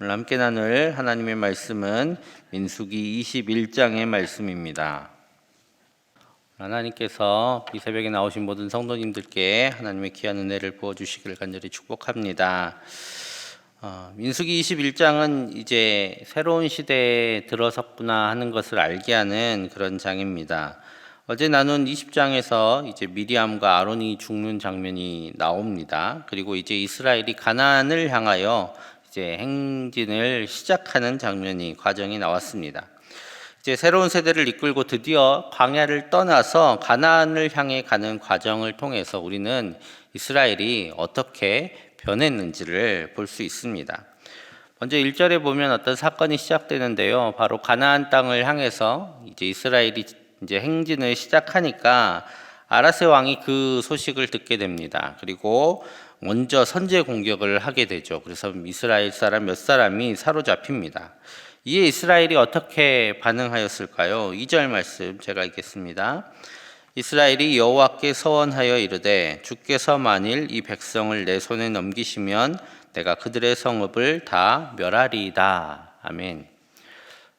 오늘 함께 나눌 하나님의 말씀은 민수기 21장의 말씀입니다. 하나님께서 이 새벽에 나오신 모든 성도님들께 하나님의 귀한 은혜를 부어주시기를 간절히 축복합니다. 민수기 21장은 이제 새로운 시대에 들어섰구나 하는 것을 알게 하는 그런 장입니다. 어제 나눈 20장에서 이제 미리암과 아론이 죽는 장면이 나옵니다. 그리고 이제 이스라엘이 가나안을 향하여 이제 행진을 시작하는 과정이 나왔습니다. 이제 새로운 세대를 이끌고 드디어 광야를 떠나서 가나안을 향해 가는 과정을 통해서 우리는 이스라엘이 어떻게 변했는지를 볼 수 있습니다. 먼저 1절에 보면 어떤 사건이 시작되는데요. 바로 가나안 땅을 향해서 이제 이스라엘이 이제 행진을 시작하니까 아라세 왕이 그 소식을 듣게 됩니다. 그리고 먼저 선제 공격을 하게 되죠. 그래서 이스라엘 사람 몇 사람이 사로잡힙니다. 이에 이스라엘이 어떻게 반응하였을까요? 2절 말씀 제가 읽겠습니다. 이스라엘이 여호와께 서원하여 이르되 주께서 만일 이 백성을 내 손에 넘기시면 내가 그들의 성읍을 다 멸하리이다. 아멘.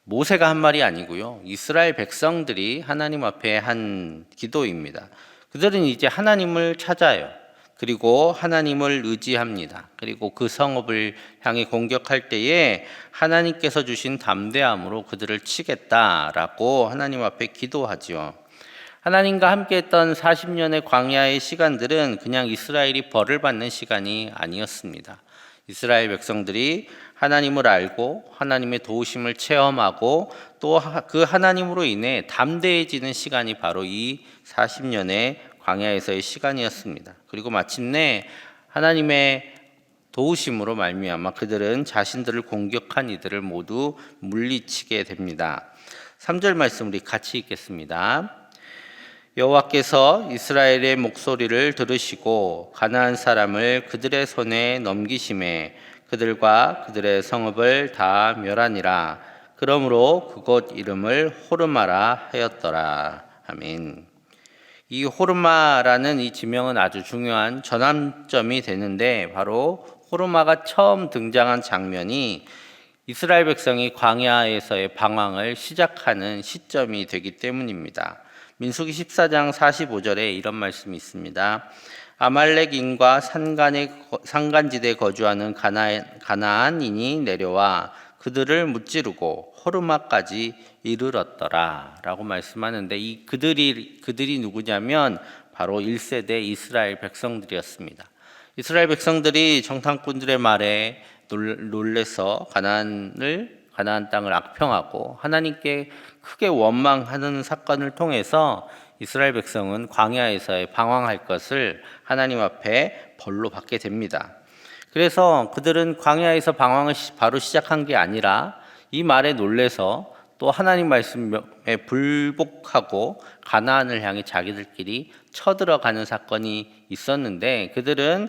모세가 한 말이 아니고요. 이스라엘 백성들이 하나님 앞에 한 기도입니다. 그들은 이제 하나님을 찾아요. 그리고 하나님을 의지합니다. 그리고 그 성읍을 향해 공격할 때에 하나님께서 주신 담대함으로 그들을 치겠다라고 하나님 앞에 기도하죠. 하나님과 함께했던 40년의 광야의 시간들은 그냥 이스라엘이 벌을 받는 시간이 아니었습니다. 이스라엘 백성들이 하나님을 알고 하나님의 도우심을 체험하고 또 그 하나님으로 인해 담대해지는 시간이 바로 이 40년의 광야에서의 시간이었습니다. 그리고 마침내 하나님의 도우심으로 말미암아 그들은 자신들을 공격한 이들을 모두 물리치게 됩니다. 3절 말씀 우리 같이 읽겠습니다. 여호와께서 이스라엘의 목소리를 들으시고 가나안 사람을 그들의 손에 넘기심에 그들과 그들의 성읍을 다 멸하니라. 그러므로 그곳 이름을 호르마라 하였더라. 아멘. 이 호르마라는 이 지명은 아주 중요한 전환점이 되는데 바로 호르마가 처음 등장한 장면이 이스라엘 백성이 광야에서의 방황을 시작하는 시점이 되기 때문입니다. 민수기 14장 45절에 이런 말씀이 있습니다. 아말렉인과 산간지대에 거주하는 가나안인이 내려와 그들을 무찌르고 호르마까지 이르렀더라 라고 말씀하는데 이 그들이 누구냐면 바로 1세대 이스라엘 백성들이었습니다. 이스라엘 백성들이 정탐꾼들의 말에 놀래서 가나안 땅을 악평하고 하나님께 크게 원망하는 사건을 통해서 이스라엘 백성은 광야에서의 방황할 것을 하나님 앞에 벌로 받게 됩니다. 그래서 그들은 광야에서 방황을 바로 시작한 게 아니라 이 말에 놀래서 또 하나님 말씀에 불복하고 가나안을 향해 자기들끼리 쳐들어가는 사건이 있었는데 그들은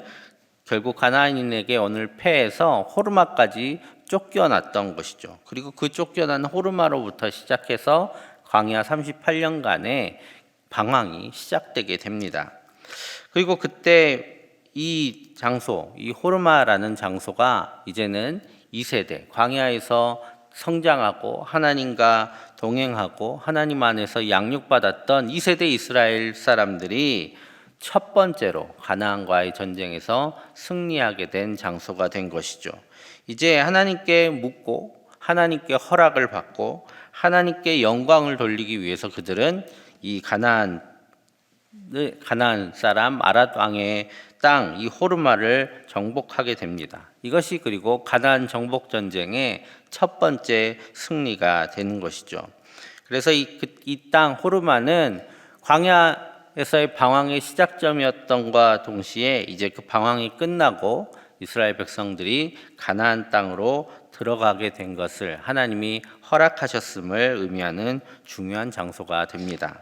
결국 가나안인에게 오늘 패해서 호르마까지 쫓겨났던 것이죠. 그리고 그 쫓겨난 호르마로부터 시작해서 광야 38년간의 방황이 시작되게 됩니다. 그리고 그때 이 호르마라는 장소가 이제는 2세대, 광야에서 성장하고 하나님과 동행하고 하나님 안에서 양육받았던 2세대 이스라엘 사람들이 첫 번째로 가나안과의 전쟁에서 승리하게 된 장소가 된 것이죠. 이제 하나님께 묻고 하나님께 허락을 받고 하나님께 영광을 돌리기 위해서 그들은 이 가나안 사람 아랏 왕의 땅 이 호르마를 정복하게 됩니다. 이것이 그리고 가나안 정복 전쟁의 첫 번째 승리가 되는 것이죠. 그래서 이 땅 호르마는 광야에서의 방황의 시작점이었던과 동시에 이제 그 방황이 끝나고 이스라엘 백성들이 가나안 땅으로 들어가게 된 것을 하나님이 허락하셨음을 의미하는 중요한 장소가 됩니다.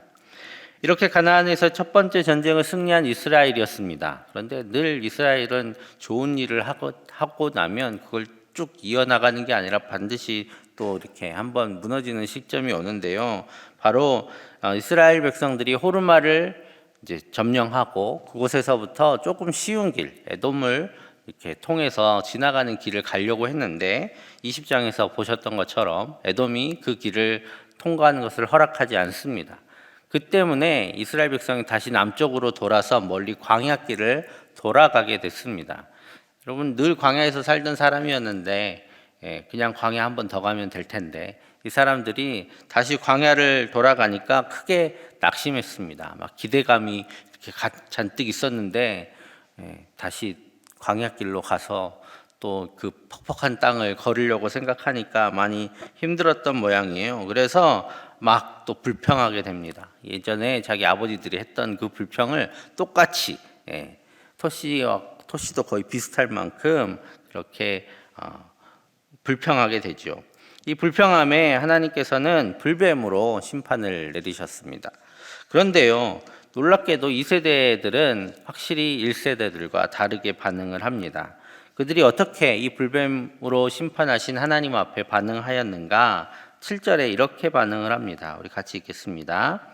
이렇게 가나안에서 첫 번째 전쟁을 승리한 이스라엘이었습니다. 그런데 늘 이스라엘은 좋은 일을 하고 나면 그걸 쭉 이어나가는 게 아니라 반드시 또 이렇게 한번 무너지는 시점이 오는데요. 바로 이스라엘 백성들이 호르마를 이제 점령하고 그곳에서부터 조금 쉬운 길, 에돔을 이렇게 통해서 지나가는 길을 가려고 했는데 20장에서 보셨던 것처럼 에돔이 그 길을 통과하는 것을 허락하지 않습니다. 그 때문에 이스라엘 백성이 다시 남쪽으로 돌아서 멀리 광야길을 돌아가게 됐습니다. 여러분, 늘 광야에서 살던 사람이었는데 그냥 광야 한 번 더 가면 될 텐데 이 사람들이 다시 광야를 돌아가니까 크게 낙심했습니다. 막 기대감이 이렇게 잔뜩 있었는데 다시 광야길로 가서 또 그 퍽퍽한 땅을 걸으려고 생각하니까 많이 힘들었던 모양이에요. 그래서 막 또 불평하게 됩니다. 예전에 자기 아버지들이 했던 그 불평을 똑같이 토시도 거의 비슷할 만큼 그렇게 불평하게 되죠. 이 불평함에 하나님께서는 불뱀으로 심판을 내리셨습니다. 그런데요, 놀랍게도 이 세대들은 확실히 1세대들과 다르게 반응을 합니다. 그들이 어떻게 이 불뱀으로 심판하신 하나님 앞에 반응하였는가? 7절에 이렇게 반응을 합니다. 우리 같이 읽겠습니다.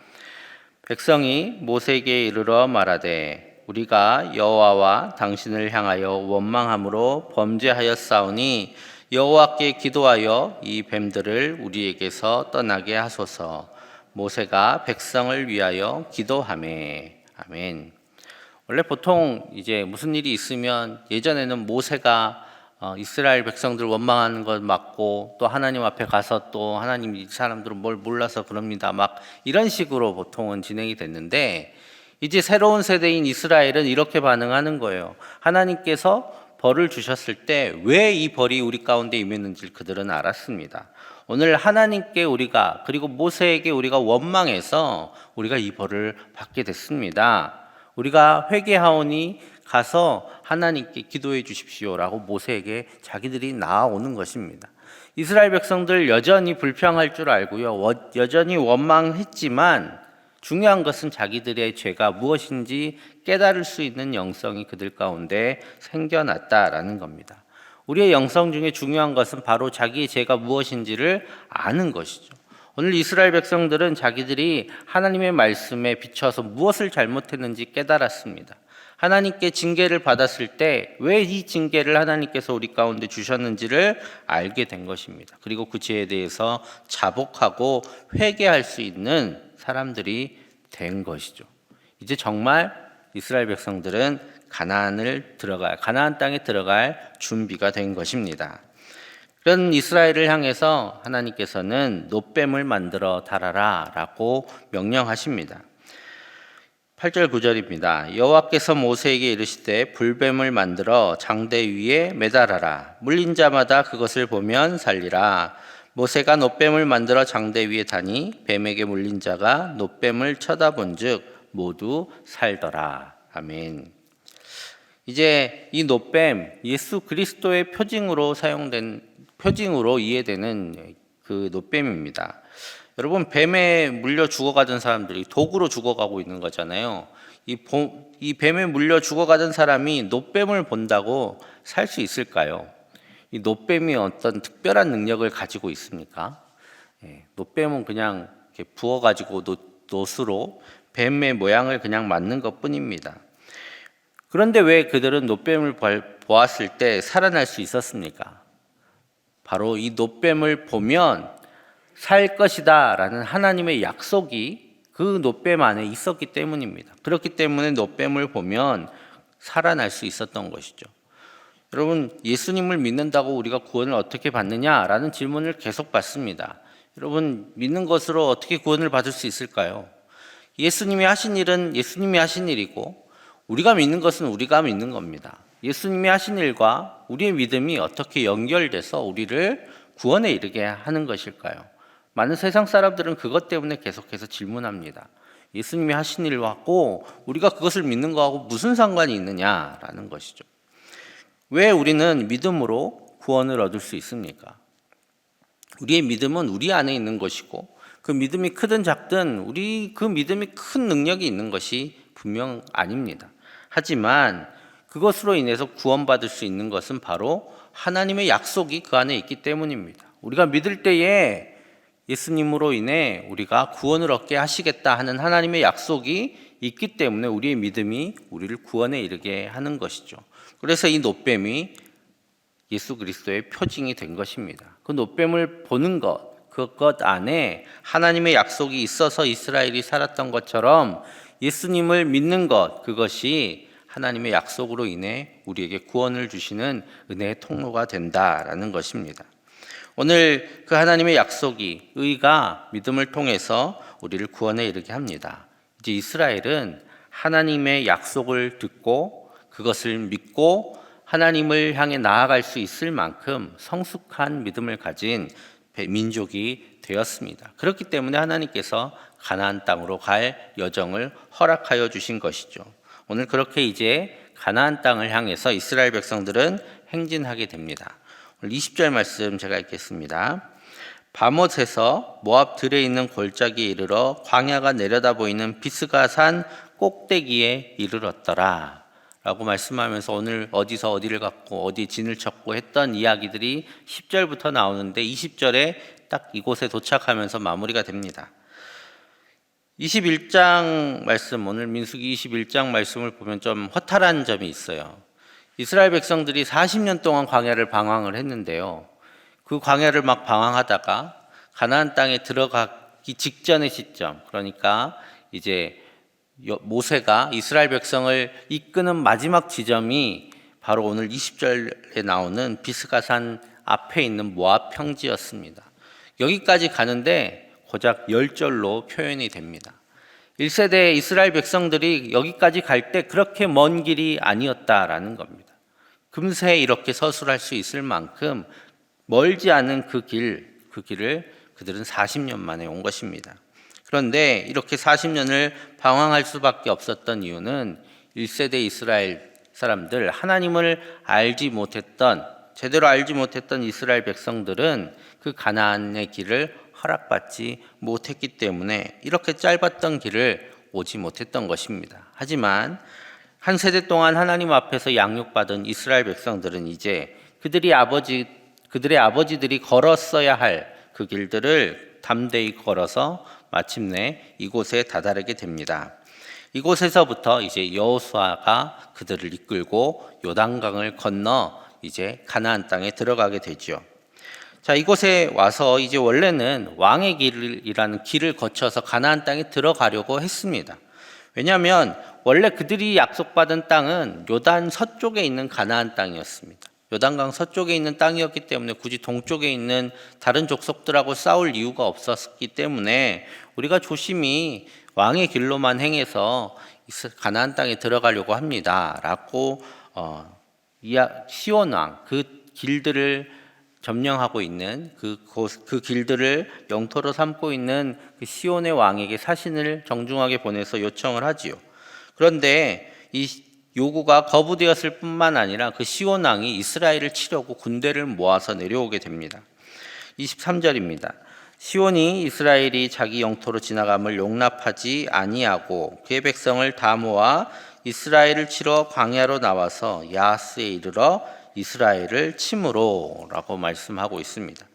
백성이 모세에게 이르러 말하되 우리가 여호와와 당신을 향하여 원망함으로 범죄하였사오니 여호와께 기도하여 이 뱀들을 우리에게서 떠나게 하소서. 모세가 백성을 위하여 기도하매. 아멘. 원래 보통 이제 무슨 일이 있으면 예전에는 모세가 이스라엘 백성들 원망하는 것 맞고 또 하나님 앞에 가서 또 하나님 이 사람들은 뭘 몰라서 그럽니다. 막 이런 식으로 보통은 진행이 됐는데 이제 새로운 세대인 이스라엘은 이렇게 반응하는 거예요. 하나님께서 벌을 주셨을 때 왜 이 벌이 우리 가운데 임했는지 그들은 알았습니다. 오늘 하나님께 우리가 그리고 모세에게 우리가 원망해서 우리가 이 벌을 받게 됐습니다. 우리가 회개하오니 가서 하나님께 기도해 주십시오라고 모세에게 자기들이 나아오는 것입니다. 이스라엘 백성들 여전히 불평할 줄 알고요. 여전히 원망했지만 중요한 것은 자기들의 죄가 무엇인지 깨달을 수 있는 영성이 그들 가운데 생겨났다라는 겁니다. 우리의 영성 중에 중요한 것은 바로 자기의 죄가 무엇인지를 아는 것이죠. 오늘 이스라엘 백성들은 자기들이 하나님의 말씀에 비춰서 무엇을 잘못했는지 깨달았습니다. 하나님께 징계를 받았을 때 왜 이 징계를 하나님께서 우리 가운데 주셨는지를 알게 된 것입니다. 그리고 그 죄에 대해서 자복하고 회개할 수 있는 사람들이 된 것이죠. 이제 정말 이스라엘 백성들은 가나안 땅에 들어갈 준비가 된 것입니다. 그런 이스라엘을 향해서 하나님께서는 놋뱀을 만들어 달아라 라고 명령하십니다. 8절 9절입니다. 여호와께서 모세에게 이르시되 불뱀을 만들어 장대 위에 매달아라. 물린 자마다 그것을 보면 살리라. 모세가 놋뱀을 만들어 장대 위에 다니 뱀에게 물린 자가 놋뱀을 쳐다본즉 모두 살더라. 아멘. 이제 이 놋뱀 예수 그리스도의 표징으로 이해되는 그 놋뱀입니다. 여러분, 뱀에 물려 죽어가던 사람들이 도구로 죽어가고 있는 거잖아요. 이 뱀에 물려 죽어가던 사람이 놋뱀을 본다고 살 수 있을까요? 이 놋뱀이 어떤 특별한 능력을 가지고 있습니까? 놋뱀은 그냥 이렇게 부어가지고 놋으로 뱀의 모양을 그냥 만든 것 뿐입니다. 그런데 왜 그들은 놋뱀을 보았을 때 살아날 수 있었습니까? 바로 이 놋뱀을 보면 살 것이다 라는 하나님의 약속이 그 놋뱀 안에 있었기 때문입니다. 그렇기 때문에 놋뱀을 보면 살아날 수 있었던 것이죠. 여러분, 예수님을 믿는다고 우리가 구원을 어떻게 받느냐라는 질문을 계속 받습니다. 여러분, 믿는 것으로 어떻게 구원을 받을 수 있을까요? 예수님이 하신 일은 예수님이 하신 일이고 우리가 믿는 것은 우리가 믿는 겁니다. 예수님이 하신 일과 우리의 믿음이 어떻게 연결돼서 우리를 구원에 이르게 하는 것일까요? 많은 세상 사람들은 그것 때문에 계속해서 질문합니다. 예수님이 하신 일하고 우리가 그것을 믿는 거하고 무슨 상관이 있느냐라는 것이죠. 왜 우리는 믿음으로 구원을 얻을 수 있습니까? 우리의 믿음은 우리 안에 있는 것이고 그 믿음이 크든 작든 그 믿음이 큰 능력이 있는 것이 분명 아닙니다. 하지만 그것으로 인해서 구원받을 수 있는 것은 바로 하나님의 약속이 그 안에 있기 때문입니다. 우리가 믿을 때에 예수님으로 인해 우리가 구원을 얻게 하시겠다 하는 하나님의 약속이 있기 때문에 우리의 믿음이 우리를 구원에 이르게 하는 것이죠. 그래서 이 놋뱀이 예수 그리스도의 표징이 된 것입니다. 그 놋뱀을 보는 것, 그것 안에 하나님의 약속이 있어서 이스라엘이 살았던 것처럼 예수님을 믿는 것, 그것이 하나님의 약속으로 인해 우리에게 구원을 주시는 은혜의 통로가 된다라는 것입니다. 오늘 그 하나님의 약속이, 의가 믿음을 통해서 우리를 구원에 이르게 합니다. 이제 이스라엘은 하나님의 약속을 듣고 그것을 믿고 하나님을 향해 나아갈 수 있을 만큼 성숙한 믿음을 가진 민족이 되었습니다. 그렇기 때문에 하나님께서 가나안 땅으로 갈 여정을 허락하여 주신 것이죠. 오늘 그렇게 이제 가나안 땅을 향해서 이스라엘 백성들은 행진하게 됩니다. 오늘 20절 말씀 제가 읽겠습니다. 바못에서 모압 들에 있는 골짜기에 이르러 광야가 내려다 보이는 비스가산 꼭대기에 이르렀더라 라고 말씀하면서 오늘 어디서 어디를 갔고 어디 진을 쳤고 했던 이야기들이 10절부터 나오는데 20절에 딱 이곳에 도착하면서 마무리가 됩니다. 21장 말씀, 오늘 민수기 21장 말씀을 보면 좀 허탈한 점이 있어요. 이스라엘 백성들이 40년 동안 광야를 방황을 했는데요. 그 광야를 막 방황하다가 가나안 땅에 들어가기 직전의 시점, 그러니까 이제 모세가 이스라엘 백성을 이끄는 마지막 지점이 바로 오늘 20절에 나오는 비스가산 앞에 있는 모압 평지였습니다. 여기까지 가는데 고작 10절로 표현이 됩니다. 1세대 이스라엘 백성들이 여기까지 갈 때 그렇게 먼 길이 아니었다라는 겁니다. 금세 이렇게 서술할 수 있을 만큼 멀지 않은 그 길을 그들은 40년 만에 온 것입니다. 그런데 이렇게 40년을 방황할 수밖에 없었던 이유는 1세대 이스라엘 사람들, 하나님을 제대로 알지 못했던 이스라엘 백성들은 그 가나안의 길을 허락받지 못했기 때문에 이렇게 짧았던 길을 오지 못했던 것입니다. 하지만 한 세대 동안 하나님 앞에서 양육받은 이스라엘 백성들은 이제 그들의 아버지들이 걸었어야 할 그 길들을 담대히 걸어서 마침내 이곳에 다다르게 됩니다. 이곳에서부터 이제 여호수아가 그들을 이끌고 요단강을 건너 이제 가나안 땅에 들어가게 되죠. 자, 이곳에 와서 이제 원래는 왕의 길이라는 길을 거쳐서 가나안 땅에 들어가려고 했습니다. 왜냐하면 원래 그들이 약속받은 땅은 요단 서쪽에 있는 가나안 땅이었습니다. 요단강 서쪽에 있는 땅이었기 때문에 굳이 동쪽에 있는 다른 족속들하고 싸울 이유가 없었기 때문에 우리가 조심히 왕의 길로만 행해서 가나안 땅에 들어가려고 합니다 라고 시온 왕, 그 길들을 점령하고 있는 그 길들을 영토로 삼고 있는 그 시온의 왕에게 사신을 정중하게 보내서 요청을 하지요. 그런데 이 요구가 거부되었을 뿐만 아니라 그 시온 왕이 이스라엘을 치려고 군대를 모아서 내려오게 됩니다. 23절입니다. 시온이 이스라엘이 자기 영토로 지나감을 용납하지 아니하고 그의 백성을 다 모아 이스라엘을 치러 광야로 나와서 야하스에 이르러 이스라엘을 침으로라고 말씀하고 있습니다.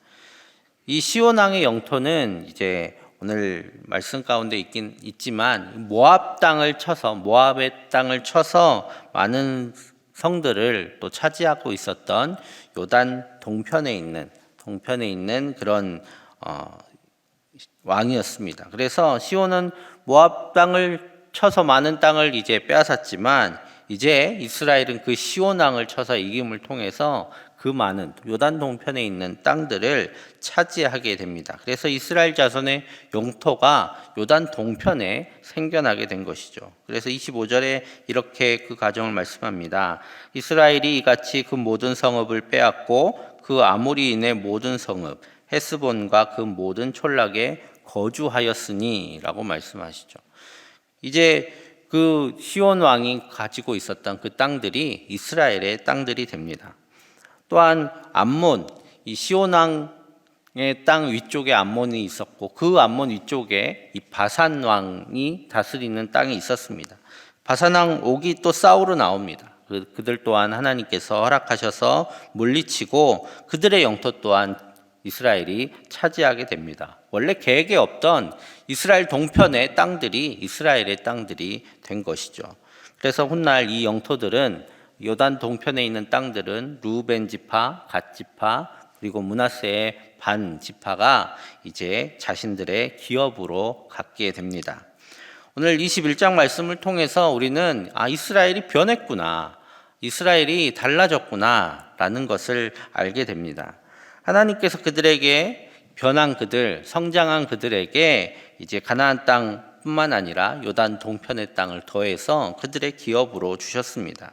이 시온 왕의 영토는 이제 오늘 말씀 가운데 있긴 있지만 모압의 땅을 쳐서 많은 성들을 또 차지하고 있었던 요단 동편에 있는 그런 왕이었습니다. 그래서 시온은 모압 땅을 쳐서 많은 땅을 이제 빼앗았지만 이제 이스라엘은 그 시온 왕을 쳐서 이김을 통해서 그 많은 요단 동편에 있는 땅들을 차지하게 됩니다. 그래서 이스라엘 자손의 영토가 요단 동편에 생겨나게 된 것이죠. 그래서 25절에 이렇게 그 과정을 말씀합니다. 이스라엘이 이같이 그 모든 성읍을 빼앗고 그 아모리인의 모든 성읍 헤스본과 그 모든 촌락에 거주하였으니 라고 말씀하시죠. 이제 그 시온 왕이 가지고 있었던 그 땅들이 이스라엘의 땅들이 됩니다. 또한 암몬, 이 시온 왕의 땅 위쪽에 암몬이 있었고 그 암몬 위쪽에 이 바산 왕이 다스리는 땅이 있었습니다. 바산 왕 옥이 또 싸우러 나옵니다. 그들 또한 하나님께서 허락하셔서 물리치고 그들의 영토 또한 이스라엘이 차지하게 됩니다. 원래 계획에 없던 이스라엘 동편의 땅들이 이스라엘의 땅들이 된 것이죠. 그래서 훗날 이 영토들은 요단 동편에 있는 땅들은 루벤 지파, 갓 지파, 그리고 므낫세의 반 지파가 이제 자신들의 기업으로 갖게 됩니다. 오늘 21장 말씀을 통해서 우리는 이스라엘이 변했구나, 이스라엘이 달라졌구나 라는 것을 알게 됩니다. 하나님께서 그들에게 변한 그들, 성장한 그들에게 이제 가나안 땅뿐만 아니라 요단 동편의 땅을 더해서 그들의 기업으로 주셨습니다.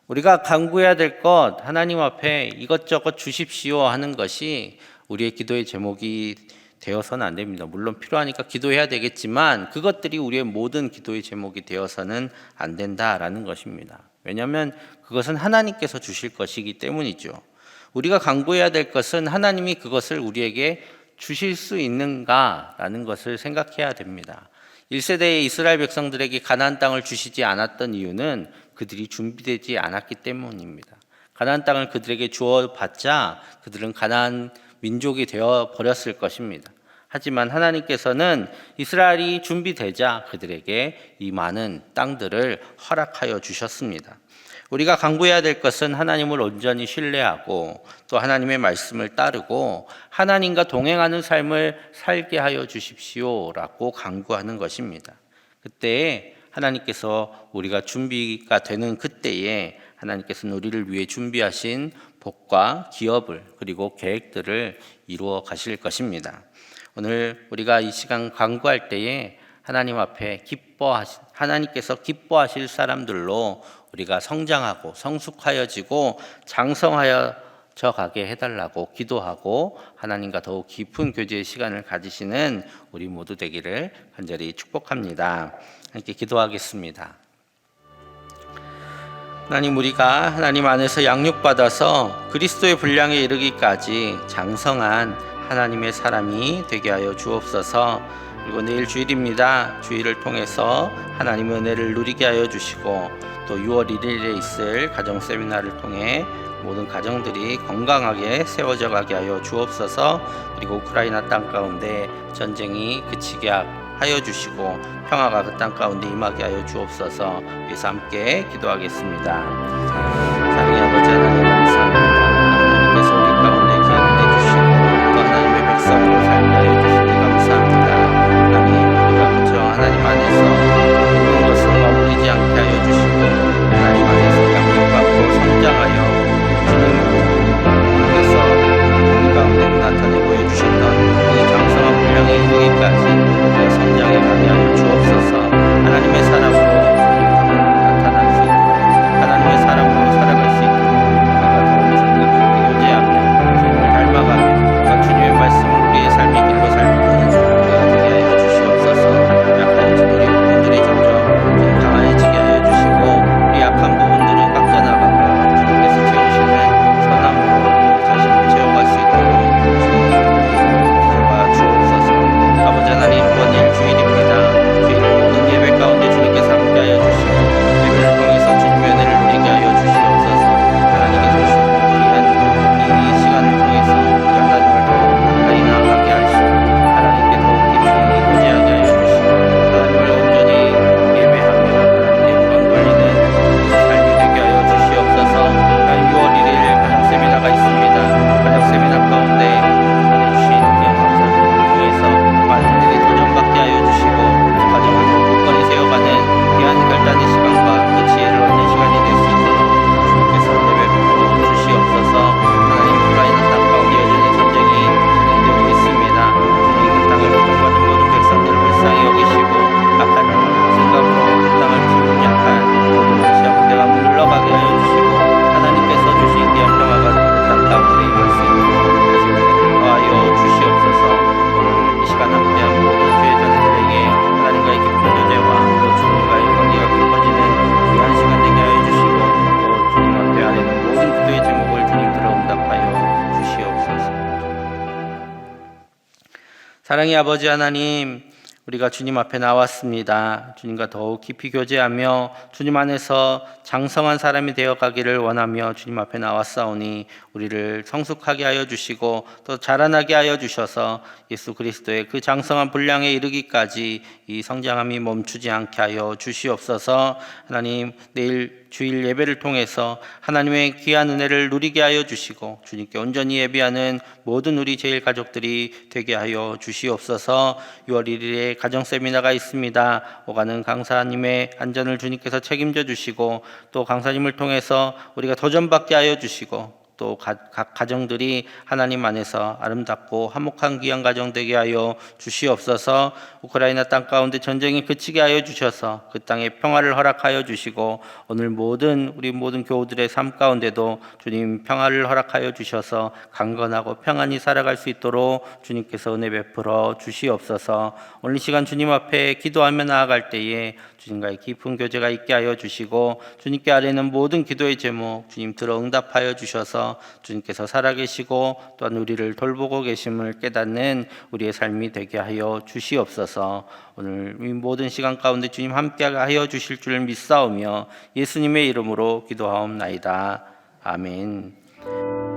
우리가 간구해야 될 것, 하나님 앞에 이것저것 주십시오 하는 것이 우리의 기도의 제목이 되어서는 안 됩니다. 물론 필요하니까 기도해야 되겠지만 그것들이 우리의 모든 기도의 제목이 되어서는 안 된다라는 것입니다. 왜냐하면 그것은 하나님께서 주실 것이기 때문이죠. 우리가 간구해야 될 것은 하나님이 그것을 우리에게 주실 수 있는가라는 것을 생각해야 됩니다. 1세대의 이스라엘 백성들에게 가나안 땅을 주시지 않았던 이유는 그들이 준비되지 않았기 때문입니다. 가나안 땅을 그들에게 주어봤자 그들은 가나안 민족이 되어 버렸을 것입니다. 하지만 하나님께서는 이스라엘이 준비되자 그들에게 이 많은 땅들을 허락하여 주셨습니다. 우리가 간구해야 될 것은 하나님을 온전히 신뢰하고 또 하나님의 말씀을 따르고 하나님과 동행하는 삶을 살게 하여 주십시오라고 간구하는 것입니다. 그때 하나님께서 우리가 준비가 되는 그때에 하나님께서는 우리를 위해 준비하신 복과 기업을 그리고 계획들을 이루어 가실 것입니다. 오늘 우리가 이 시간 간구할 때에 하나님 앞에 하나님께서 기뻐하실 사람들로 우리가 성장하고 성숙하여지고 장성하여져 가게 해달라고 기도하고 하나님과 더욱 깊은 교제의 시간을 가지시는 우리 모두 되기를 간절히 축복합니다. 함께 기도하겠습니다. 하나님, 우리가 하나님 안에서 양육받아서 그리스도의 분량에 이르기까지 장성한 하나님의 사람이 되게 하여 주옵소서. 그리고 내일 주일입니다. 주일을 통해서 하나님의 은혜를 누리게 하여 주시고 또 6월 1일에 있을 가정 세미나를 통해 모든 가정들이 건강하게 세워져 가게 하여 주옵소서. 그리고 우크라이나 땅 가운데 전쟁이 그치게 하여 주시고 평화가 그 땅 가운데 임하게 하여 주옵소서. 위해서 함께 기도하겠습니다. 사랑의 아버지 하나님, 감사합니다. 하나님께서 우리 가운데 귀한 은혜 주시고 또 하나님의 백성으로 살게 하여 주시니 감사합니다. 하나님, 우리가 그저 하나님 안에서 있는 것을 머무르지 않게 하여 주시고 하나님 안에서 양육받고 성장하여 주님께서 우리 가운데 나타내 보여주셨던 그 장성한 분량에 이르기까지 우리가 성장해 가게 하여 주옵소서. 하나님의 사람으로 나타날 수 있도록 하나님의 사람으로 살아갈 수 있도록 우리가 더욱 주님과 깊이 교제하며 주님을 닮아가며 주님의 말씀을 우리의 삶의 길로 살고 우리가 되게 하여 주시옵소서. 약해진 우리 부분들이 점점 강해지게 하여 주시고 우리 약한 부분들은 깎여 나가고 주님께서 채우시는 선함으로 우리 자신을 채워갈 수 있도록 주님 기도가 주옵소서. 아버지 하나님, 이번 일 주일입니다. 주일을 모든 예배 가운데 주님께서 함께하여 주시고 예배를 통해서 주님의 은혜를 누리게 하여 주시옵소서. 하나님께서 주신 귀한 이 시간을 통해서 우리 하나님을 더욱 가까이 나아가게 하시고 하나님께 더욱 깊이 의지하게 하여 주시고 하나님을 온전히 예배하며 하나님께 영광 돌리는 삶이 되게 하여 주시옵소서. 6월 1일 가정 세미나가 있습니다. 가정 세미나 가운데 보내주신 귀한 감사를 통해서 많은 분들이 도전받게 하여 주시고 가정을 더 굳건히 세워가는 귀한 결단의 시간과 그 지혜를 얻는 시간이 될 수 있도록 주님께서 예배 베풀어 주시옵소서. 하나님, 우크라이나 땅 가운데 여전히 전쟁이 진행되고 있습니다. 주님, 그 땅을 고통받은 모든 백성들을 불쌍히 여기시고 악한 생각으로 그 땅을 침략한 모든 러시아 군대가 물러가게 하여 주시고 하나님께서 주신 귀한 평화가 그 땅 가운데 임할 수 있도록 주님을 더하여 주시옵소서. 오늘 이 시간 함께한 모든 주의 자녀들에게 하나님과의 깊은 교제와 또 주님과의 관계가 깊어지는 귀한 시간 되게 하여 주시고 또 주님 앞에 아뢰는 모든 기도의 제목을 주님 들어 응답하여 주시옵소서. 사랑의 아버지 하나님, 우리가 주님 앞에 나왔습니다. 주님과 더욱 깊이 교제하며 주님 안에서 장성한 사람이 되어 가기를 원하며 주님 앞에 나왔사오니 우리를 성숙하게 하여 주시고 또 자라나게 하여 주셔서 예수 그리스도의 그 장성한 분량에 이르기까지 이 성장함이 멈추지 않게 하여 주시옵소서. 하나님, 내일 주일 예배를 통해서 하나님의 귀한 은혜를 누리게 하여 주시고 주님께 온전히 예배하는 모든 우리 제일 가족들이 되게 하여 주시옵소서. 6월 1일에 가정 세미나가 있습니다. 오가는 강사님의 안전을 주님께서 책임져 주시고 또 강사님을 통해서 우리가 도전받게 하여 주시고 또 각 가정들이 하나님 안에서 아름답고 화목한 귀한 가정 되게 하여 주시옵소서. 우크라이나 땅 가운데 전쟁이 그치게 하여 주셔서 그 땅에 평화를 허락하여 주시고 오늘 우리 모든 교우들의 삶 가운데도 주님 평화를 허락하여 주셔서 강건하고 평안히 살아갈 수 있도록 주님께서 은혜 베풀어 주시옵소서. 오늘 이 시간 주님 앞에 기도하며 나아갈 때에 주님과의 깊은 교제가 있게 하여 주시고 주님께 아뢰는 모든 기도의 제목 주님 들어 응답하여 주셔서 주님께서 살아계시고 또한 우리를 돌보고 계심을 깨닫는 우리의 삶이 되게 하여 주시옵소서. 오늘 이 모든 시간 가운데 주님 함께 하여 주실 줄 믿사오며 예수님의 이름으로 기도하옵나이다. 아멘.